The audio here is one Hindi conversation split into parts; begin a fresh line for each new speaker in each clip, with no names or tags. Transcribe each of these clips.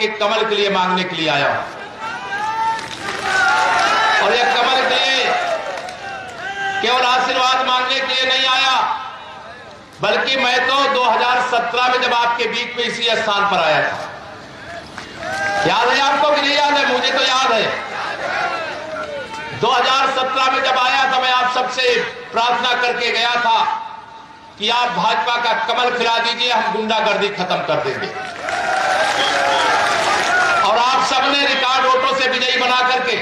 के कमल के लिए मांगने के लिए आया हूं। और यह कमल के लिए केवल आशीर्वाद मांगने के लिए नहीं आया, बल्कि मैं तो 2017 में जब आपके बीच में इसी स्थान पर आया था। याद है आपको कि नहीं याद है? मुझे तो याद है। 2017 में जब आया था, मैं आप सबसे प्रार्थना करके गया था कि आप भाजपा का कमल खिला दीजिए, हम गुंडागर्दी खत्म कर देंगे। और आप सबने रिकॉर्ड वोटों से विजयी बना करके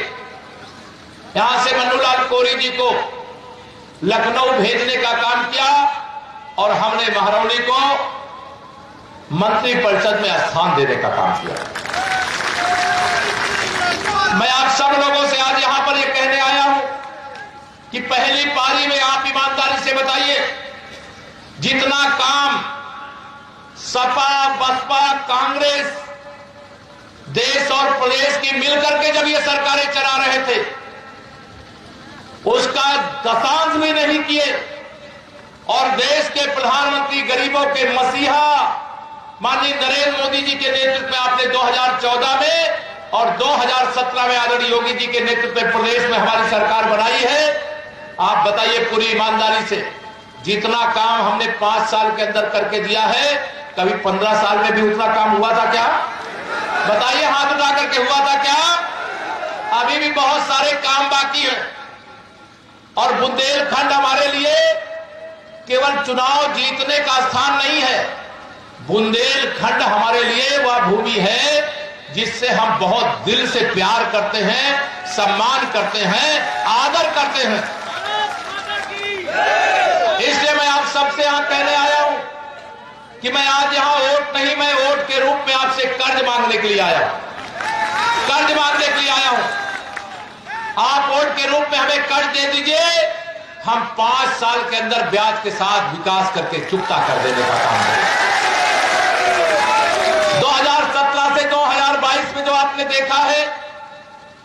यहां से मन्नूलाल कोरी जी को लखनऊ भेजने का काम किया और हमने महरौली को मंत्रिपरिषद में स्थान देने का काम किया। मैं आप सब लोगों से आज यहां पर यह कहने आया हूं कि पहली पारी में आप ईमानदारी से बताइए, जितना काम सपा, बसपा, कांग्रेस देश और प्रदेश की मिलकर के जब ये सरकारें चला रहे थे, उसका दशांश भी नहीं किए। और देश के प्रधानमंत्री, गरीबों के मसीहा माननीय नरेंद्र मोदी जी के नेतृत्व में आपने 2014 में और 2017 में आदरणीय योगी जी के नेतृत्व में प्रदेश में हमारी सरकार बनाई है। आप बताइए पूरी ईमानदारी से, जितना काम हमने 5 साल के अंदर करके दिया है, कभी 15 साल में भी उतना काम हुआ था क्या? बताइए, हाथ उठा करके हुआ था क्या? अभी भी बहुत सारे काम बाकी हैं। और बुंदेलखंड हमारे लिए केवल चुनाव जीतने का स्थान नहीं है। बुंदेलखंड हमारे लिए वह भूमि है जिससे हम बहुत दिल से प्यार करते हैं, सम्मान करते हैं, आदर करते हैं। इसलिए मैं आप सबसे यहां कहने आया हूं कि मैं आज यहां वोट नहीं, मैं वोट के रूप में आपसे कर्ज मांगने के लिए आया हूं। कर्ज मांगने के लिए आया हूं। आप वोट के रूप में हमें कर्ज दे दीजिए, हम 5 साल के अंदर ब्याज के साथ विकास करके चुकता कर देने का काम करें। 2017 से 2022 में जो आपने देखा है,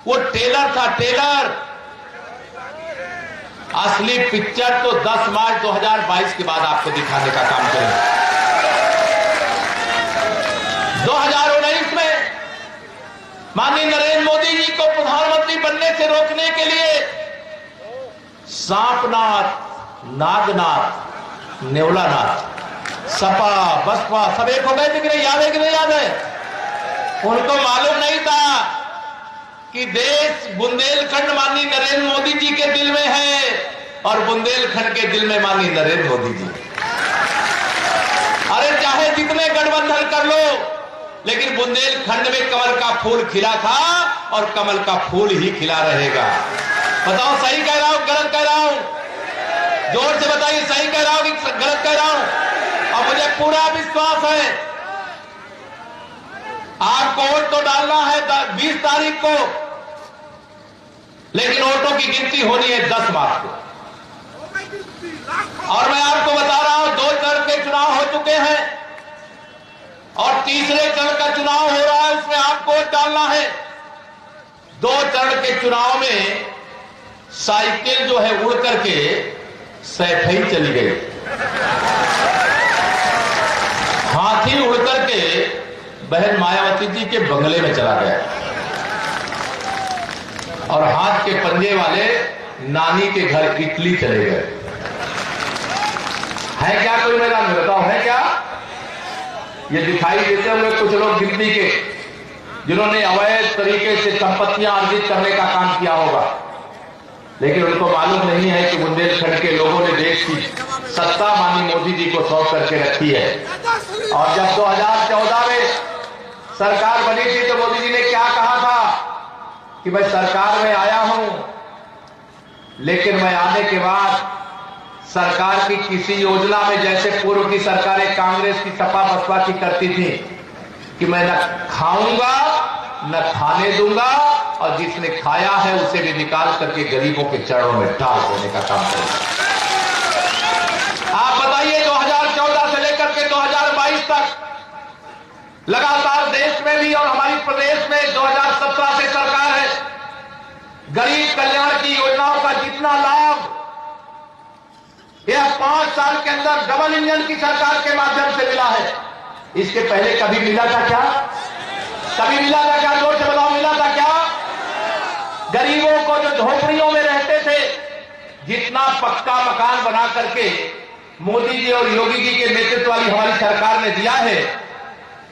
वो टेलर था, टेलर। असली पिक्चर तो 10 मार्च 2022 के बाद आपको दिखाने का काम करेंगे। 2019 में माननीय नरेंद्र मोदी जी को प्रधानमंत्री बनने से रोकने के लिए सांपनाथ, नागनाथ, नेवलानाथ, सपा, बसपा सब एक हो गए थे कि नहीं? याद है कि नहीं याद है? उनको मालूम नहीं था कि देश बुंदेलखंड माननीय नरेंद्र मोदी जी के दिल में है और बुंदेलखंड के दिल में माननीय नरेंद्र मोदी जी। अरे चाहे जितने गठबंधन कर लो, लेकिन बुंदेलखंड में कमल का फूल खिला था और कमल का फूल ही खिला रहेगा। बताओ, सही कह रहा हूं, गलत कह रहा हूं? जोर से बताइए, सही कह रहा हूं कि गलत कह रहा हूं? और मुझे पूरा विश्वास है, आपको वोट तो डालना है 20 तारीख को, लेकिन वोटों की गिनती होनी है 10 मार्च को। और मैं आपको बता रहा हूं, 2 चरण के चुनाव हो चुके हैं और तीसरे चरण का चुनाव हो रहा है, उसमें आपको वोट डालना है। 2 चरण के चुनाव में साइकिल जो है उड़ करके सैफई चली गई, हाथी उड़ करके बहन मायावती जी के बंगले में चला गया और हाथ के पंजे वाले नानी के घर इटली चले गए। है क्या कोई मैदान में? बताओ, है क्या? ये दिखाई देते होंगे कुछ लोग गिनती के, जिन्होंने अवैध तरीके से संपत्तियां अर्जित करने का काम किया होगा, लेकिन उनको मालूम नहीं है कि बुंदेलखंड के लोगों ने देश की सत्ता माननीय मोदी जी को सौंप करके रखी है। और जब 2014 में सरकार बनी थी तो मोदी जी ने क्या कहा था कि मैं सरकार में आया हूं, लेकिन मैं आने के बाद सरकार की किसी योजना में, जैसे पूर्व की सरकारें कांग्रेस की, सपा, बसपा की करती थी, कि मैं न खाऊंगा न खाने दूंगा और जिसने खाया है उसे भी निकाल करके गरीबों के चरणों में डाल देने का काम करेंगे। आप बताइए, 2014 से लेकर के 2022 तक लगातार देश में भी और हमारी प्रदेश में 2017 से सरकार है, गरीब कल्याण की योजनाओं का जितना लाभ यह 5 साल के अंदर डबल इंजन की सरकार के माध्यम से मिला है, इसके पहले कभी मिला था क्या? कभी कभी मिला था क्या? जोर से बताओ, मिला था क्या? गरीबों को जो झोपड़ियों में रहते थे, जितना पक्का मकान बना करके मोदी जी और योगी जी के नेतृत्व वाली हमारी सरकार ने दिया है,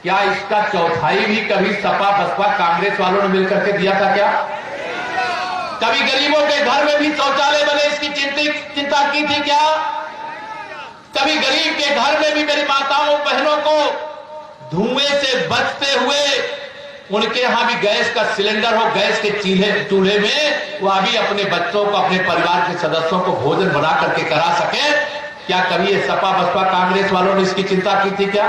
क्या इसका चौथाई भी कभी सपा बसपा कांग्रेस वालों ने मिलकर के दिया था क्या? कभी गरीबों के घर में भी शौचालय बने इसकी चिंता की थी क्या? कभी गरीब के घर में भी मेरी माताओं बहनों को धुएं से बचते हुए उनके यहां भी गैस का सिलेंडर हो, गैस के चूल्हे में वो अभी अपने बच्चों को, अपने परिवार के सदस्यों को भोजन बना करके करा सके? क्या कभी ये सपा बसपा कांग्रेस वालों ने इसकी चिंता की थी क्या?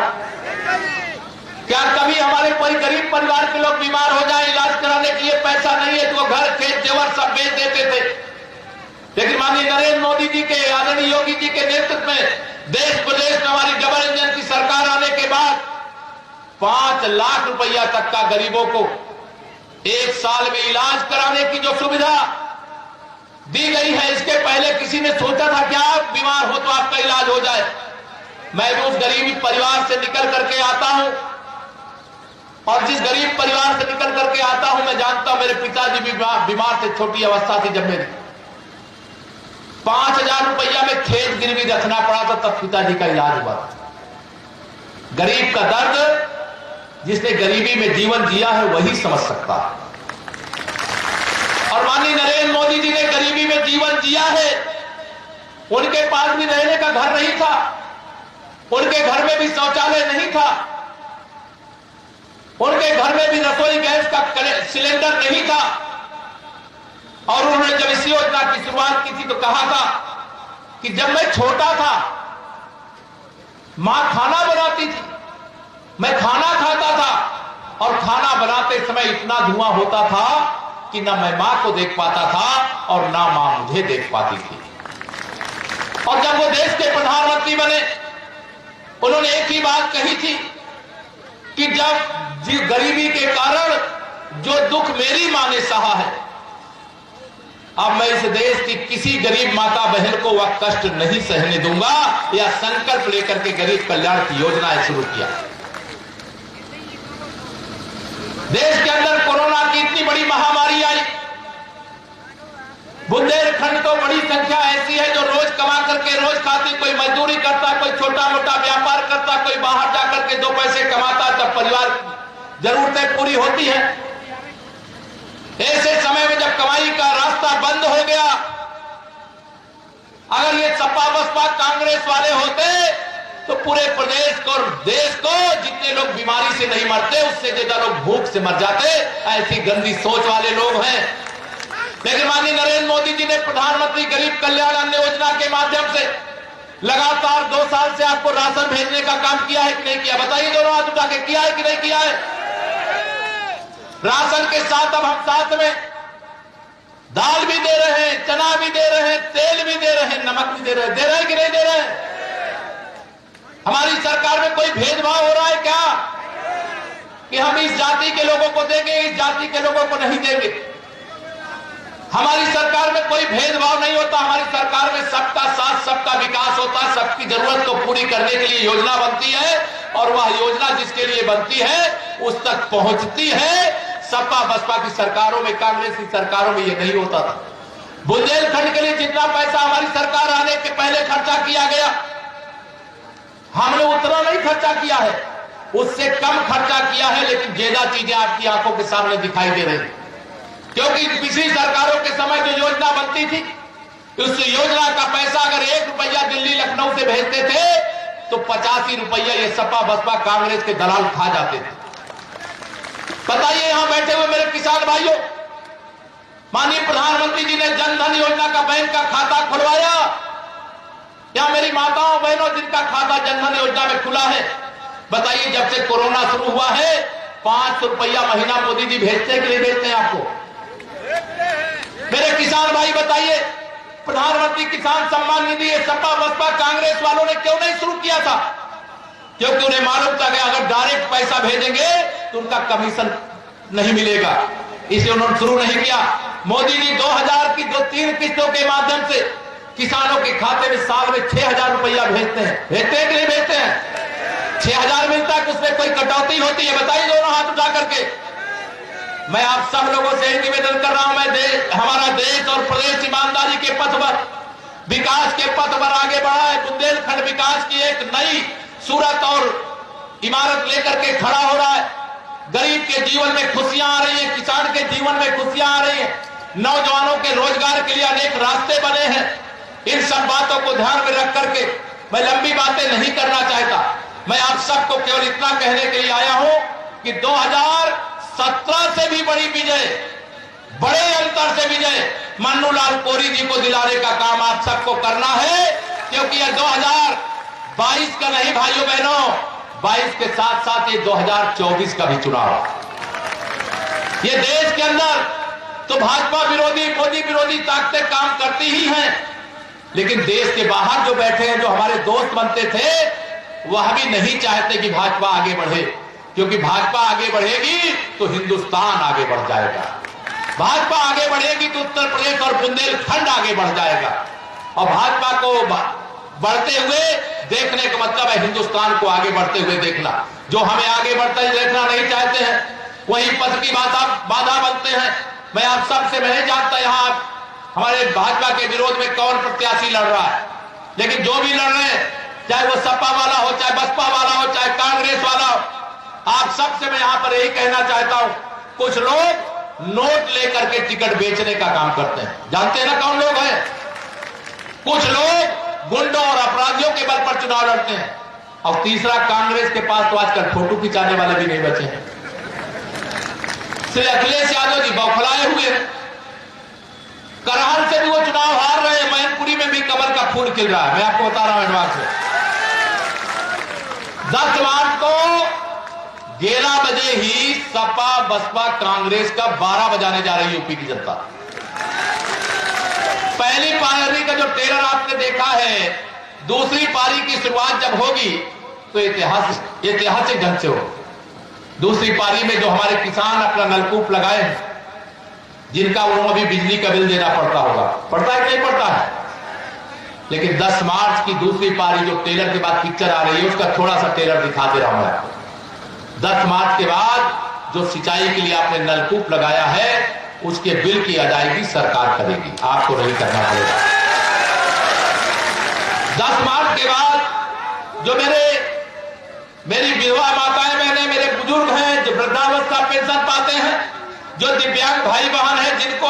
क्या कभी हमारे कोई गरीब परिवार के लोग बीमार हो जाए, इलाज कराने के लिए पैसा नहीं है तो वो घर खेत जेवर सब बेच देते थे? लेकिन माननीय नरेंद्र मोदी जी के, आदरणीय योगी जी के नेतृत्व में देश प्रदेश में हमारी डबल इंजन की सरकार आने के बाद 5 लाख रुपया तक का गरीबों को एक साल में इलाज कराने की जो सुविधा दी गई है, इसके पहले किसी ने सोचा था क्या आप बीमार हो तो आपका इलाज हो जाए? मैं भी उस गरीब परिवार से निकल करके आता हूं, और जिस गरीब परिवार से निकल करके आता हूं मैं जानता हूं, मेरे पिताजी भी बीमार थे, छोटी अवस्था थी जब मेरी, 5,000 रुपया में खेत गिरवी रखना पड़ा था, तब पिताजी का इलाज हुआ। गरीब का दर्द जिसने गरीबी में जीवन जिया है वही समझ सकता है। और माननीय नरेंद्र मोदी जी ने गरीबी में जीवन जिया है, उनके पास भी रहने का घर नहीं था, उनके घर में भी शौचालय नहीं था, उनके घर में भी रसोई गैस का सिलेंडर नहीं था, और उन्होंने जब इस योजना की शुरुआत की थी तो कहा था कि जब मैं छोटा था मां खाना बनाती थी, मैं खाना खाता था, और खाना बनाते समय इतना धुआं होता था कि ना मैं मां को देख पाता था और ना मां मुझे देख पाती थी। और जब वो देश के प्रधानमंत्री बने, उन्होंने एक ही बात कही थी कि जब गरीबी के कारण जो दुख मेरी मां ने सहा है, अब मैं इस देश की किसी गरीब माता बहन को वह कष्ट नहीं सहने दूंगा, या संकल्प लेकर के गरीब कल्याण की योजनाएं शुरू किया। देश के अंदर कोरोना की इतनी बड़ी महामारी आई, बुंदेलखंड तो बड़ी संख्या ऐसी है जो रोज कमा करके रोज खाती, कोई मजदूरी करता, कोई छोटा मोटा व्यापार करता, कोई बाहर जाकर के 2 पैसे कमाता, तब परिवार जरूरतें पूरी होती है। ऐसे समय में जब कमाई का रास्ता बंद हो गया, अगर ये सपा बसपा कांग्रेस वाले होते तो पूरे प्रदेश को और देश को जितने लोग बीमारी से नहीं मरते उससे ज्यादा लोग भूख से मर जाते। ऐसी गंदी सोच वाले लोग हैं। लेकिन माननीय नरेंद्र मोदी जी ने प्रधानमंत्री गरीब कल्याण अन्न योजना के माध्यम से लगातार 2 साल से आपको राशन भेजने का काम किया है कि नहीं किया? बताइए, दोनों हाथ उठा के किया है कि नहीं किया है? राशन के साथ अब हम साथ में दाल भी दे रहे हैं, चना भी दे रहे हैं, तेल भी दे रहे हैं, नमक भी दे रहे हैं कि नहीं दे रहे हैं? हमारी सरकार में कोई भेदभाव हो रहा है क्या कि हम इस जाति के लोगों को देंगे, इस जाति के लोगों को नहीं देंगे? हमारी सरकार में कोई भेदभाव नहीं होता। हमारी सरकार में सबका साथ सबका विकास होता है, सबकी जरूरत को पूरी करने के लिए योजना बनती है, और वह योजना जिसके लिए बनती है उस तक पहुंचती है। सपा बसपा की सरकारों में, कांग्रेस की सरकारों में यह नहीं होता था। बुंदेलखंड के लिए जितना पैसा हमारी सरकार आने के पहले खर्चा किया गया, हमने उतना नहीं खर्चा किया है, उससे कम खर्चा किया है, लेकिन ज्यादा चीजें आपकी आंखों के सामने दिखाई दे रही। क्योंकि पिछली सरकारों के समय जो योजना बनती थी, उस योजना का पैसा अगर 1 रुपया दिल्ली लखनऊ से भेजते थे तो 85 रुपया ये सपा बसपा कांग्रेस के दलाल खा जाते थे। बताइए, यहां बैठे हुए मेरे किसान भाइयों, माननीय प्रधानमंत्री जी ने जन धन योजना का बैंक का खाता खुलवाया, या मेरी माताओं बहनों जिनका खाता जन धन योजना में खुला है, बताइए जब से कोरोना शुरू हुआ है 500 रुपया महीना मोदी जी भेजते हैं कि नहीं भेजते हैं आपको? मेरे किसान भाई बताइए, प्रधानमंत्री किसान सम्मान निधि ये सपा बसपा कांग्रेस वालों ने क्यों नहीं शुरू किया था? क्योंकि उन्हें मालूम था कि अगर डायरेक्ट पैसा भेजेंगे तो उनका कमीशन नहीं मिलेगा, इसे उन्होंने शुरू नहीं किया। मोदी जी 2000 की 3 किस्तों के माध्यम से किसानों के खाते में साल में 6000 रुपया भेजते हैं कि नहीं भेजते हैं? 6000 मिलता है कि उसमें कोई कटौती होती है? बताइए दोनों हाथ उठा करके। मैं आप सब लोगों से एक निवेदन कर रहा हूं, हमारा देश और प्रदेश ईमानदारी के पथ पर, विकास के पथ पर आगे बढ़ा है। बुंदेलखंड विकास की एक नई सूरत और इमारत लेकर के खड़ा हो रहा है। गरीब के जीवन में खुशियां आ रही हैं, किसान के जीवन में खुशियां आ रही हैं, नौजवानों के रोजगार के लिए अनेक रास्ते बने हैं। इन सब बातों को ध्यान में रख करके मैं लंबी बातें नहीं करना चाहता। मैं आप सबको केवल इतना कहने के लिए आया हूं कि 2017 से भी बड़ी विजय, बड़े अंतर से विजय मन्नूलाल कोरी जी को दिलाने का काम आप सबको करना है, क्योंकि यह 2022 का नहीं भाइयों बहनों, 22 के साथ साथ ये 2024 का भी चुनाव। ये देश के अंदर तो भाजपा विरोधी, मोदी विरोधी ताकतें काम करती ही हैं, लेकिन देश के बाहर जो बैठे हैं, जो हमारे दोस्त बनते थे, वह भी नहीं चाहते कि भाजपा आगे बढ़े, क्योंकि भाजपा आगे बढ़ेगी तो हिंदुस्तान आगे बढ़ जाएगा। भाजपा आगे बढ़ेगी तो उत्तर प्रदेश और बुंदेलखंड आगे बढ़ जाएगा। और भाजपा को बढ़ते हुए देखने का मतलब है हिंदुस्तान को आगे बढ़ते हुए देखना। जो हमें आगे बढ़ते देखना नहीं चाहते हैं, वही पथ की बाधा बनते हैं। मैं आप सबसे मैं नहीं जानता यहां हमारे भाजपा के विरोध में कौन प्रत्याशी लड़ रहा है, लेकिन जो भी लड़ रहे हैं, चाहे वो सपा वाला हो, चाहे बसपा वाला हो, चाहे कांग्रेस वाला हो, आप सबसे मैं यहां पर यही कहना चाहता हूं, कुछ लोग नोट लेकर के टिकट बेचने का काम करते हैं। जानते हैं ना कौन लोग हैं? कुछ लोग गुंडों और अपराधियों के बल पर चुनाव लड़ते हैं। और तीसरा, कांग्रेस के पास तो आजकल फोटो खिंचाने वाले भी नहीं बचे हैं। श्री अखिलेश यादव जी बौखलाए हुए, करहल से भी वो चुनाव हार रहे हैं, मैनपुरी में भी कमल का फूल खिल रहा है। मैं आपको बता रहा हूं एडवांस में। 10 मार्च को 11 बजे ही सपा बसपा कांग्रेस का 12 बजाने जा रही है यूपी की जनता। पहली पारी का जो टेलर आपने देखा है, दूसरी पारी की शुरुआत जब होगी तो ऐतिहासिक ढंग से हो। दूसरी पारी में जो हमारे किसान अपना नलकूप लगाए हैं, जिनका उनको अभी बिजली का बिल देना पड़ता होगा, पड़ता है कि नहीं पड़ता है, लेकिन 10 मार्च की दूसरी पारी जो टेलर के बाद पिक्चर आ रही है, उसका थोड़ा सा टेलर दिखा दे रहा हूं मैं आपको। 10 मार्च के बाद जो सिंचाई के लिए आपने नलकूप लगाया है, उसके बिल की अदायगी सरकार करेगी, आपको नहीं करना पड़ेगा। 10 मार्च के बाद जो मेरी विधवा माताएं बहनें, मेरे बुजुर्ग हैं, जो वृद्धावस्था पेंशन पाते हैं, जो दिव्यांग भाई बहन है, जिनको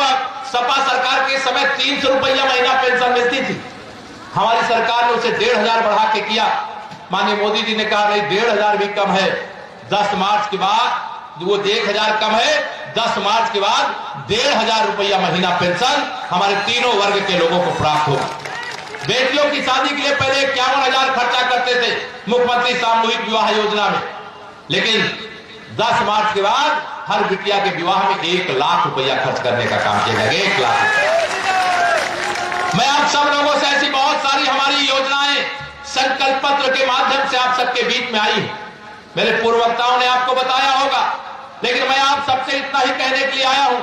सपा सरकार के समय 300 रुपया महीना पेंशन मिलती थी, हमारी सरकार ने उसे 1,500 बढ़ा के किया। माननीय मोदी जी ने कहा नहीं, 1,500 भी कम है। 10 मार्च के बाद वो 1,000 कम है, 10 मार्च के बाद 1,500 रुपया महीना पेंशन हमारे तीनों वर्ग के लोगों को प्राप्त होगा। बेटियों की शादी के लिए पहले 51,000 खर्चा करते थे मुख्यमंत्री सामूहिक विवाह योजना में, लेकिन 10 मार्च के बाद हर बिटिया के विवाह में 1 लाख रुपया खर्च करने का काम किया जाएगा। 1 लाख। मैं आप सब लोगों से ऐसी बहुत सारी हमारी योजनाएं संकल्प पत्र के माध्यम से आप सबके बीच में आई। मेरे पूर्ववक्ताओं ने आपको बताया होगा, लेकिन मैं आप सबसे इतना ही कहने के लिए आया हूं,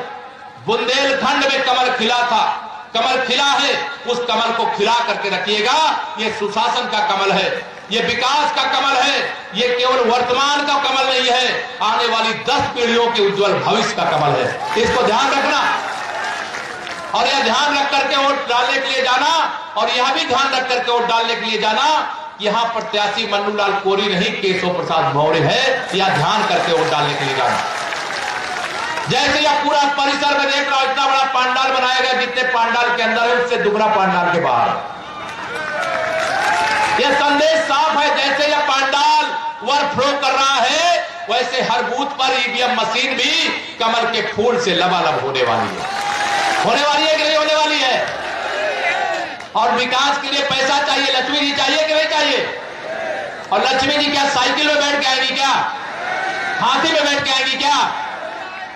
बुंदेलखंड में कमल खिला था, कमल खिला है, उस कमल को खिला करके रखिएगा। ये सुशासन का कमल है, ये विकास का कमल है, ये केवल वर्तमान का कमल नहीं है, आने वाली 10 पीढ़ियों के उज्जवल भविष्य का कमल है। इसको ध्यान रखना, और यह ध्यान रख करके वोट डालने के लिए जाना, और यह भी ध्यान रख करके वोट डालने के लिए जाना, यहां प्रत्याशी मन्नूलाल कोरी नहीं, केशव प्रसाद मौर्य है। यह ध्यान करके वोट डालने के लिए जाना। जैसे यह पूरा परिसर में देख रहा हूं, इतना बड़ा पंडाल बनाया गया, जितने पंडाल के अंदर है उससे दुगना पंडाल के बाहर। यह संदेश साफ है, जैसे यह पंडाल ओवरफ्लो कर रहा है, वैसे हर बूथ पर ईवीएम मशीन भी कमल के फूल से लबालब होने वाली है। होने वाली है कि नहीं होने वाली है? और विकास के लिए पैसा चाहिए, लक्ष्मी जी चाहिए कि नहीं चाहिए? और लक्ष्मी जी क्या साइकिल में बैठ के आएगी क्या? हाथी में बैठ के आएगी क्या?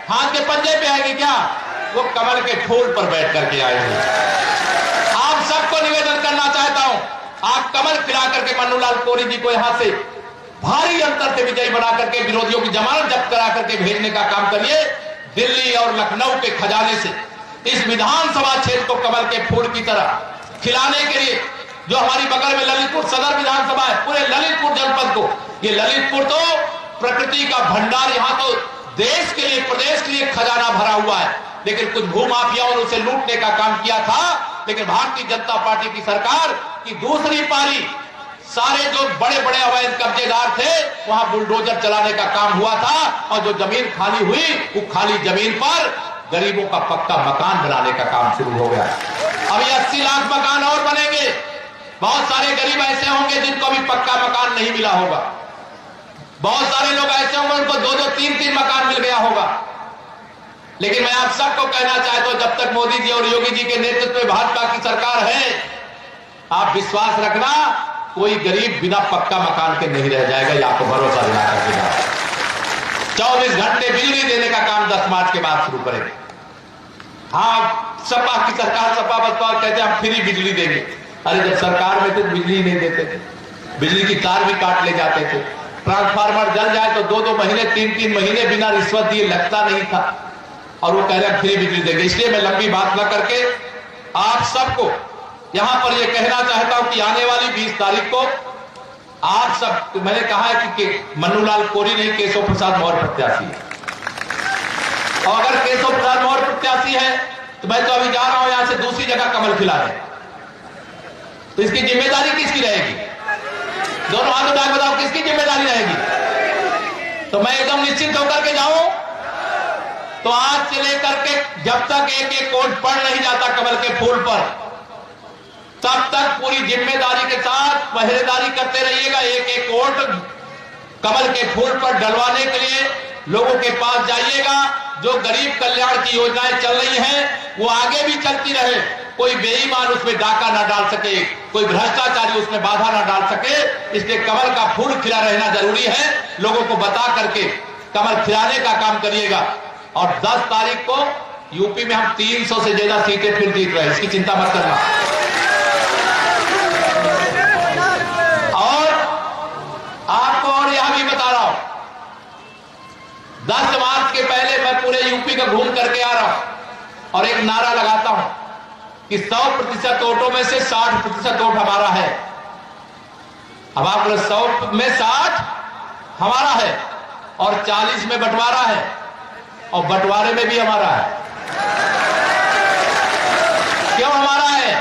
हाथ के पंजे पे आएगी क्या? वो कमल के फूल पर बैठ करके आएगी। आप सबको निवेदन करना चाहता हूं, आप कमल खिला करके मन्नूलाल कोरी जी को यहां से भारी अंतर से विजयी बना करके विरोधियों की जमानत जब्त करा करके भेजने का काम करिए। दिल्ली और लखनऊ के खजाने से इस विधानसभा क्षेत्र को कमल के फूल की तरह खिलाने के लिए, जो हमारी बगल में ललितपुर सदर विधानसभा है, पूरे ललितपुर जनपद को, ये ललितपुर तो प्रकृति का भंडार, यहां तो देश के लिए, प्रदेश के लिए खजाना भरा हुआ है, लेकिन कुछ भूमाफियाओं ने उसे लूटने का काम किया था। लेकिन भारतीय जनता पार्टी की सरकार की दूसरी पारी सारे जो बड़े बड़े अवैध कब्जेदार थे वहां बुलडोजर चलाने का काम हुआ था, और जो जमीन खाली हुई वो खाली जमीन पर गरीबों का पक्का मकान बनाने का काम शुरू हो गया। अब ये 80 लाख मकान और बनेंगे। बहुत सारे गरीब ऐसे होंगे जिनको अभी पक्का मकान नहीं मिला होगा। बहुत सारे लोग ऐसे होंगे उनको 2-2, 3-3 मकान मिल गया होगा। लेकिन मैं आप सबको कहना चाहता हूं, जब तक मोदी जी और योगी जी के नेतृत्व में भाजपा की सरकार है, आप विश्वास रखना कोई गरीब बिना पक्का मकान के नहीं रह जाएगा। ये आपको भरोसा दिला कर 24 घंटे बिजली देने का काम 10 मार्च के बाद शुरू करेंगे। हाँ, सपा की सरकार, सपा बसपा कहते हैं हम फ्री बिजली देंगे। अरे जब सरकार में थे तो बिजली नहीं देते थे, बिजली की तार भी काट ले जाते थे। ट्रांसफार्मर जल जाए तो 2-2 महीने 3-3 महीने बिना रिश्वत दिए लगता नहीं था, और वो कह रहे हैं फ्री बिजली देंगे। इसलिए मैं लंबी बात न करके आप सबको यहां पर यह कहना चाहता हूं कि आने वाली 20 तारीख को आप सब, तो मैंने कहा है कि मन्नूलाल कोरी नहीं, केशव प्रसाद मौर्य प्रत्याशी है। और अगर केशव प्रसाद मौर्य प्रत्याशी है तो मैं तो अभी जा रहा हूं यहां से दूसरी जगह कमल खिलाने, तो इसकी जिम्मेदारी किसकी रहेगी? दोनों हाथ उठा बताओ किसकी जिम्मेदारी रहेगी? तो मैं एकदम निश्चित होकर के जाऊं, तो आज से लेकर के जब तक एक वोट पड़ नहीं जाता कमल के फूल पर, तब तक पूरी जिम्मेदारी के साथ पहरेदारी करते रहिएगा। एक वोट कमल के फूल पर डलवाने के लिए लोगों के पास जाइएगा। जो गरीब कल्याण की योजनाएं चल रही हैं वो आगे भी चलती रहे, कोई बेईमान उसमें डाका ना डाल सके, कोई भ्रष्टाचारी उसमें बाधा ना डाल सके। इसलिए कमल का फूल खिला रहना जरूरी है। लोगों को बता करके कमल खिलाने का काम करिएगा। और 10 तारीख को यूपी में हम 300 से ज्यादा सीटें फिर जीत रहे हैं, इसकी चिंता मत करना। और आपको और यह भी बता रहा हूं, 10 मार्च के पहले मैं पूरे यूपी का घूम करके आ रहा हूं और एक नारा लगाता हूं कि 100% वोटों में से 60% वोट हमारा है। अब आप 100 में 60 हमारा है और 40 में बंटवारा है, और बंटवारे में भी हमारा है। क्यों हमारा है?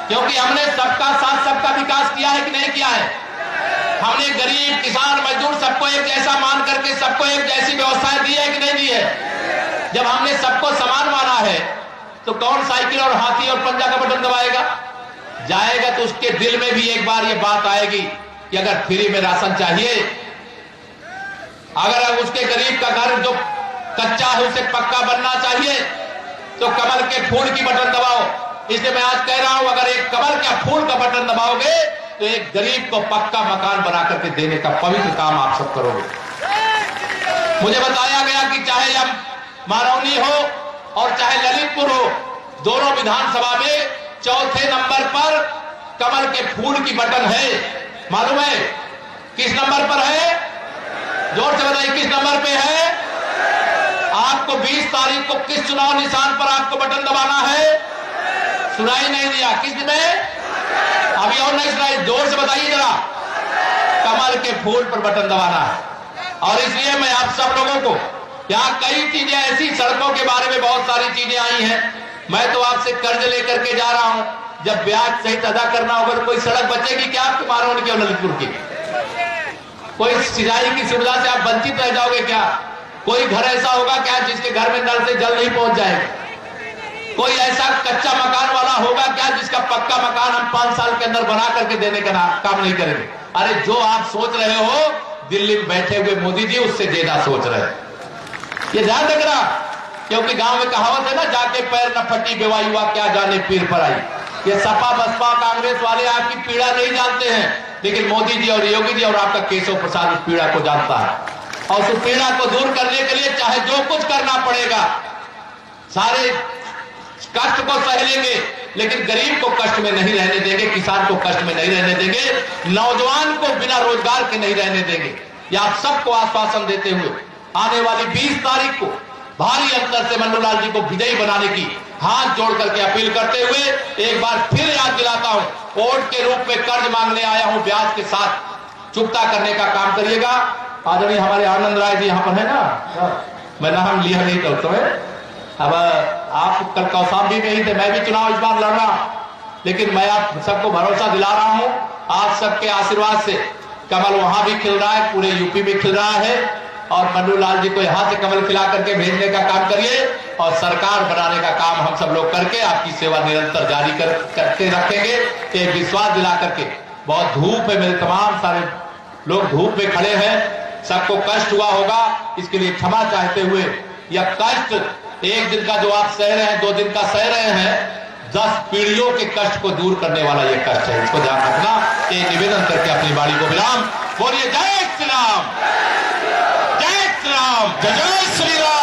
क्योंकि हमने सबका साथ सबका विकास किया है कि नहीं किया है? हमने गरीब, किसान, मजदूर सबको एक जैसा मान करके सबको एक जैसी व्यवस्थाएं दी है कि नहीं दी है? जब हमने सबको समान माना है तो कौन साइकिल और हाथी और पंजा का बटन दबाएगा? जाएगा तो उसके दिल में भी एक बार ये बात आएगी कि अगर फ्री में राशन चाहिए, अगर उसके गरीब का घर जो कच्चा है उसे पक्का बनना चाहिए, तो कमल के फूल की बटन दबाओ। इसलिए मैं आज कह रहा हूं, अगर एक कमल का फूल का बटन दबाओगे तो एक गरीब को पक्का मकान बना करके देने का पवित्र काम आप सब करोगे। मुझे बताया गया कि चाहे अब मारौनी हो और चाहे ललितपुर हो, दोनों विधानसभा में 4थे नंबर पर कमल के फूल की बटन है। मालूम है किस नंबर पर है? जोर से बताइए किस नंबर पे है? आपको 20 तारीख को किस चुनाव निशान पर आपको बटन दबाना है? सुनाई नहीं दिया? किस में? अभी और नहीं सुनाई? जोर से बताइए जरा। कमल के फूल पर बटन दबाना है। और इसलिए मैं आप सब लोगों को, यहाँ कई चीजें ऐसी, सड़कों के बारे में बहुत सारी चीजें आई हैं। मैं तो आपसे कर्ज लेकर के जा रहा हूं, जब ब्याज सहित अदा करना होगा तो कोई सड़क बचेगी क्या आपके मारौनी की और ललितपुर की? कोई सिंचाई की सुविधा से आप वंचित रह जाओगे क्या? कोई घर ऐसा होगा क्या जिसके घर में नल से जल नहीं पहुंच जाएगा? कोई ऐसा कच्चा मकान वाला होगा क्या जिसका पक्का मकान हम 5 साल के अंदर बना करके देने का काम नहीं करेंगे? अरे जो आप सोच रहे हो, दिल्ली में बैठे हुए मोदी जी उससे ज्यादा सोच रहे हैं। ये ध्यान रखना, क्योंकि गांव में कहावत है ना, जाके पैर न फटी बेवाई हुआ क्या जाने पीर पर आई। ये सपा बसपा कांग्रेस वाले आपकी पीड़ा नहीं जानते हैं, लेकिन मोदी जी और योगी जी और आपका केशव प्रसाद उस पीड़ा को जानता है। और उस पीड़ा को दूर करने के लिए चाहे जो कुछ करना पड़ेगा, सारे कष्ट को सह लेंगे, लेकिन गरीब को कष्ट में नहीं रहने देंगे, किसान को कष्ट में नहीं रहने देंगे, नौजवान को बिना रोजगार के नहीं रहने देंगे। ये आप सबको आश्वासन देते हुए आने वाली 20 तारीख को भारी अंतर से मन्नूलाल जी को विजयी बनाने की हाथ जोड़ करके अपील करते हुए एक बार फिर याद दिलाता हूं, वोट के रूप में कर्ज मांगने आया हूं, ब्याज के साथ चुकता करने का काम करिएगा। आदरणीय हमारे आनंद राय जी यहाँ पर है ना, मैं नाम लिया नहीं करता है, अब आप कल कौशाम्बी में ही थे, मैं भी चुनाव इस बार लड़ रहा हूं, लेकिन मैं आप सबको भरोसा दिला रहा हूं, आप सबके आशीर्वाद से कमल वहां भी खिल रहा है, पूरे यूपी में खिल रहा है। और मन्नू लाल जी को यहां से कमल खिला करके भेजने का काम करिए और सरकार बनाने का काम हम सब लोग करके आपकी सेवा निरंतर जारी करके रखेंगे। एक विश्वास दिला करके, बहुत धूप है, मेरे तमाम सारे लोग धूप में खड़े हैं, सबको कष्ट हुआ होगा, इसके लिए क्षमा चाहते हुए, यह कष्ट एक दिन का जो आप सह रहे हैं, 2 दिन का सह रहे हैं, 10 पीढ़ियों के कष्ट को दूर करने वाला यह कष्ट है, इसको ध्यान रखना। एक निवेदन करके अपनी वाणी को विराम। बोलिए जय श्री राम, जय श्री राम, जय श्री राम।